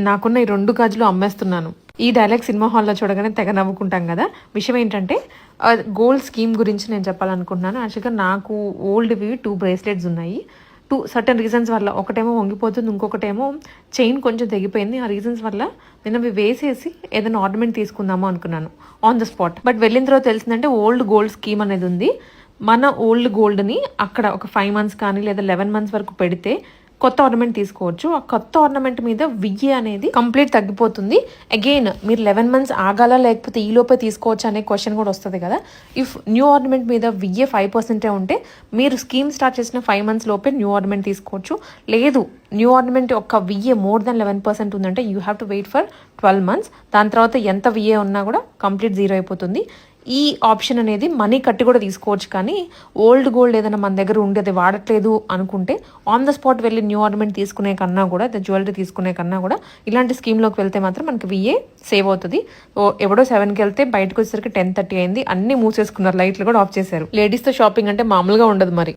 నాకున్న ఈ 2 గాజులు అమ్మేస్తున్నాను. ఈ డైలాగ్ సినిమా హాల్లో చూడగానే తెగ నవ్వుకుంటాం కదా. విషయం ఏంటంటే గోల్డ్ స్కీమ్ గురించి నేను చెప్పాలనుకుంటున్నాను. యాక్చువల్గా నాకు ఓల్డ్వి 2 బ్రేస్లెట్స్ ఉన్నాయి. 2 సర్టన్ రీజన్స్ వల్ల, ఒకటేమో వంగిపోతుంది, ఇంకొకటేమో చైన్ కొంచెం తెగిపోయింది. ఆ రీజన్స్ వల్ల నేను అవి వేసేసి ఏదైనా ఆర్నమెంట్ తీసుకుందామో అనుకున్నాను ఆన్ ద స్పాట్. బట్ వెళ్ళిన తర్వాత తెలిసిందంటే ఓల్డ్ గోల్డ్ స్కీమ్ అనేది ఉంది. మన ఓల్డ్ గోల్డ్ని అక్కడ ఒక 5 months కానీ లేదా 11 months వరకు పెడితే కొత్త ఆర్నమెంట్ తీసుకోవచ్చు. ఆ కొత్త ఆర్నమెంట్ మీద వియ్యి అనేది కంప్లీట్ తగ్గిపోతుంది. అగైన్ మీరు 11 months ఆగాల లేకపోతే ఈ లోపే తీసుకోవచ్చు అనే క్వశ్చన్ కూడా వస్తుంది కదా. ఇఫ్ న్యూ ఆర్నమెంట్ మీద వియ్యే 5% ఉంటే మీరు స్కీమ్ స్టార్ట్ చేసిన 5 months లోపే న్యూ ఆర్నమెంట్ తీసుకోవచ్చు. లేదు న్యూ ఆర్నమెంట్ ఒక వియ్యే మోర్ దెన్ 11% ఉందంటే you have to wait for 12 months. దాని తర్వాత ఎంత వియ్యే ఉన్నా కూడా కంప్లీట్ జీరో అయిపోతుంది. ఈ ఆప్షన్ అనేది మనీ కట్టి కూడా తీసుకోవచ్చు. కానీ ఓల్డ్ గోల్డ్ ఏదైనా మన దగ్గర ఉండి అది వాడట్లేదు అనుకుంటే ఆన్ ద స్పాట్ వెళ్ళి న్యూ ఆర్నమెంట్ తీసుకునే కన్నా కూడా, జ్యువెలరీ తీసుకునే కన్నా కూడా ఇలాంటి స్కీమ్లోకి వెళ్తే మాత్రం మనకి విఏ సేవ్ అవుతుంది. ఎవడో 7కి వెళ్తే బయటకు వచ్చేసరికి 10:30 అయింది. అన్ని మూసేసుకున్నారు, లైట్లు కూడా ఆఫ్ చేశారు. లేడీస్తో షాపింగ్ అంటే మామూలుగా ఉండదు మరి.